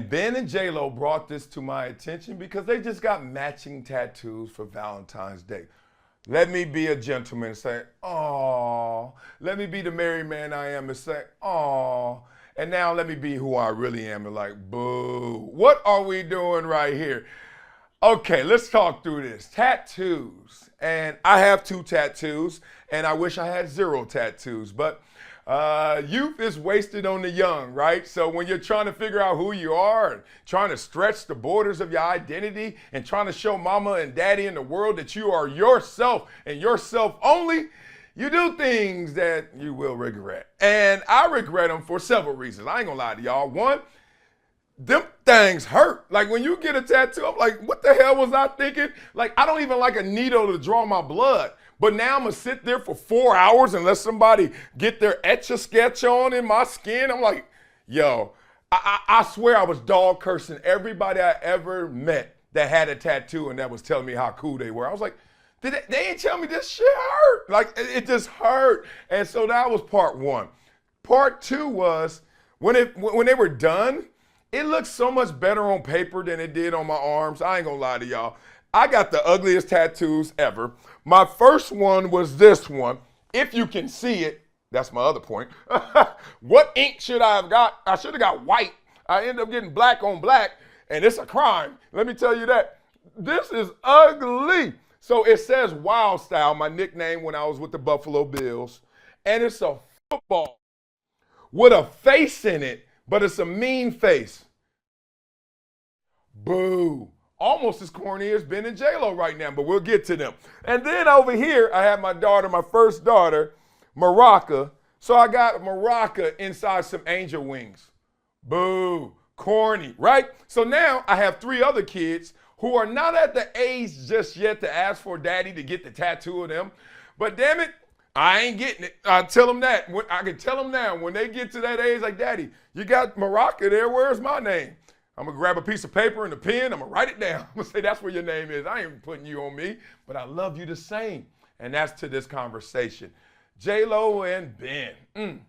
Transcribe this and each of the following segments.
And Ben and J-Lo brought this to my attention because they just got matching tattoos for Valentine's Day. Let me be a gentleman and say, "Aw." Let me be the married man I am and say, "Aw." And now let me be who I really am and like, boo. What are we doing right here? Okay, let's talk through this. Tattoos. And I have 2 tattoos, and I wish I had 0 tattoos. But youth is wasted on the young, right? So when you're trying to figure out who you are and trying to stretch the borders of your identity and trying to show mama and daddy in the world that you are yourself and yourself only, you do things that you will regret. And I regret them for several reasons. I ain't gonna lie to y'all. One, them things hurt. Like when you get a tattoo, I'm like, what the hell was I thinking? Like, I don't even like a needle to draw my blood. But now I'm gonna sit there for 4 hours and let somebody get their Etch-a-Sketch on in my skin. I'm like, yo, I swear I was dog cursing everybody I ever met that had a tattoo and that was telling me how cool they were. I was like, they ain't tell me this shit hurt. Like, it just hurt. And so that was part 1. Part 2 was when they were done, it looked so much better on paper than it did on my arms. I ain't gonna lie to y'all. I got the ugliest tattoos ever. My first one was this one. If you can see it, that's my other point. What ink should I have got? I should have got white. I ended up getting black on black, and it's a crime. Let me tell you that. This is ugly. So it says Wild Style, my nickname when I was with the Buffalo Bills, and it's a football with a face in it, but it's a mean face. Boo. Almost as corny as Ben and J-Lo right now, but we'll get to them. And then over here, I have my daughter, my first daughter, Maraca. So I got Maraca inside some angel wings. Boo. Corny, right? So now I have 3 other kids who are not at the age just yet to ask for daddy to get the tattoo of them. But damn it, I ain't getting it. I tell them that. I can tell them now, when they get to that age, like, daddy, you got Maraca there, where's my name? I'm gonna grab a piece of paper and a pen, I'm gonna write it down. I'm gonna say, that's where your name is. I ain't putting you on me, but I love you the same. And that's to this conversation. J-Lo and Ben.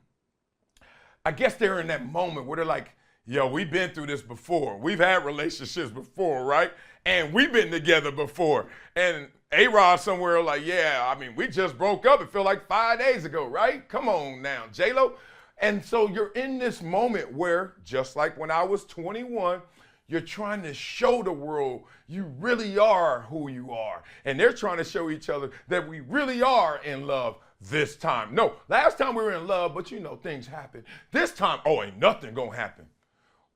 I guess they're in that moment where they're like, yo, we've been through this before. We've had relationships before, right? And we've been together before. And A-Rod somewhere like, yeah, I mean, we just broke up. It felt like 5 days ago, right? Come on now, J-Lo. And so you're in this moment where, just like when I was 21, you're trying to show the world you really are who you are. And they're trying to show each other that we really are in love this time. No, last time we were in love, but you know, things happen. This time, oh, ain't nothing gonna happen.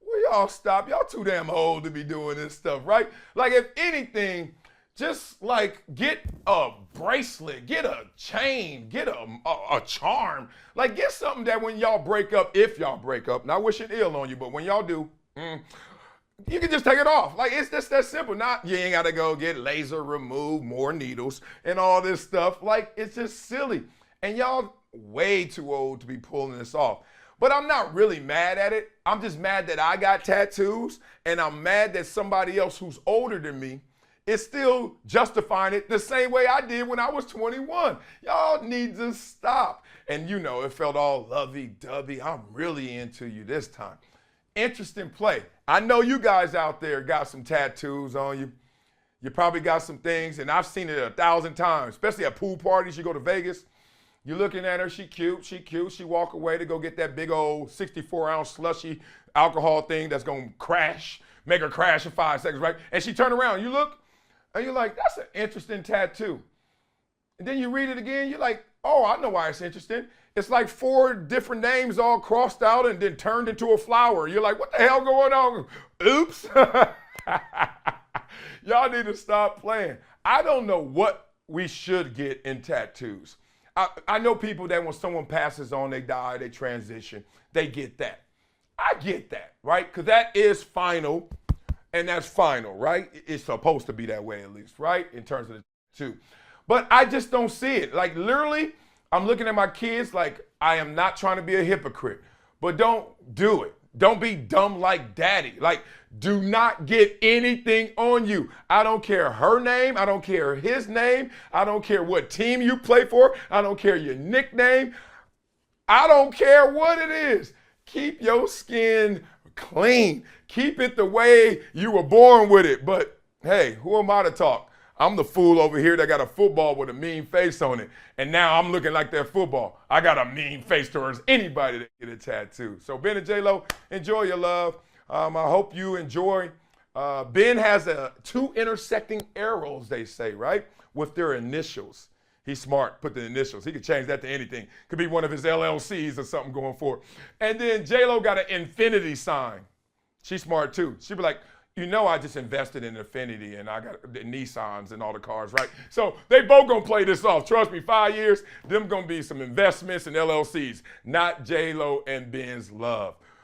Well, y'all stop. Y'all too damn old to be doing this stuff, right? Like, if anything, just like get a bracelet, get a chain, get a charm. Like, get something that when y'all break up, if y'all break up, not wishing ill on you, but when y'all do, you can just take it off. Like, it's just that simple. Not, you ain't got to go get laser removed, more needles, and all this stuff. Like, it's just silly. And y'all way too old to be pulling this off. But I'm not really mad at it. I'm just mad that I got tattoos, and I'm mad that somebody else who's older than me is still justifying it the same way I did when I was 21. Y'all need to stop. And you know, it felt all lovey-dovey. I'm really into you this time. Interesting play. I know you guys out there got some tattoos on you. You probably got some things, and I've seen it 1,000 times, especially at pool parties. You go to Vegas, you're looking at her, she cute. She walk away to go get that big old 64-ounce slushy alcohol thing that's gonna crash, make her crash in 5 seconds, right? And she turn around, you look, and you're like, that's an interesting tattoo. And then you read it again, you're like, oh, I know why it's interesting. It's like 4 different names all crossed out and then turned into a flower. You're like, what the hell going on? Oops. Y'all need to stop playing. I don't know what we should get in tattoos. I know people that when someone passes on, they die, they transition, they get that. I get that, right? Because that is final, and that's final, right? It's supposed to be that way at least, right? In terms of the tattoo. But I just don't see it. Like, literally, I'm looking at my kids like, I am not trying to be a hypocrite, but don't do it. Don't be dumb like daddy. Like, do not get anything on you. I don't care her name. I don't care his name. I don't care what team you play for. I don't care your nickname. I don't care what it is. Keep your skin clean. Keep it the way you were born with it. But hey, who am I to talk? I'm the fool over here that got a football with a mean face on it. And now I'm looking like that football. I got a mean face towards anybody that get a tattoo. So Ben and J-Lo, enjoy your love. I hope you enjoy. Ben has two intersecting arrows, they say, right? With their initials. He's smart, put the initials. He could change that to anything. Could be one of his LLCs or something going forward. And then J-Lo got an infinity sign. She's smart too. She'd be like, you know, I just invested in Infinity and I got the Nissans and all the cars, right? So they both gonna play this off. Trust me, 5 years, them gonna be some investments and LLCs, not J-Lo and Ben's love.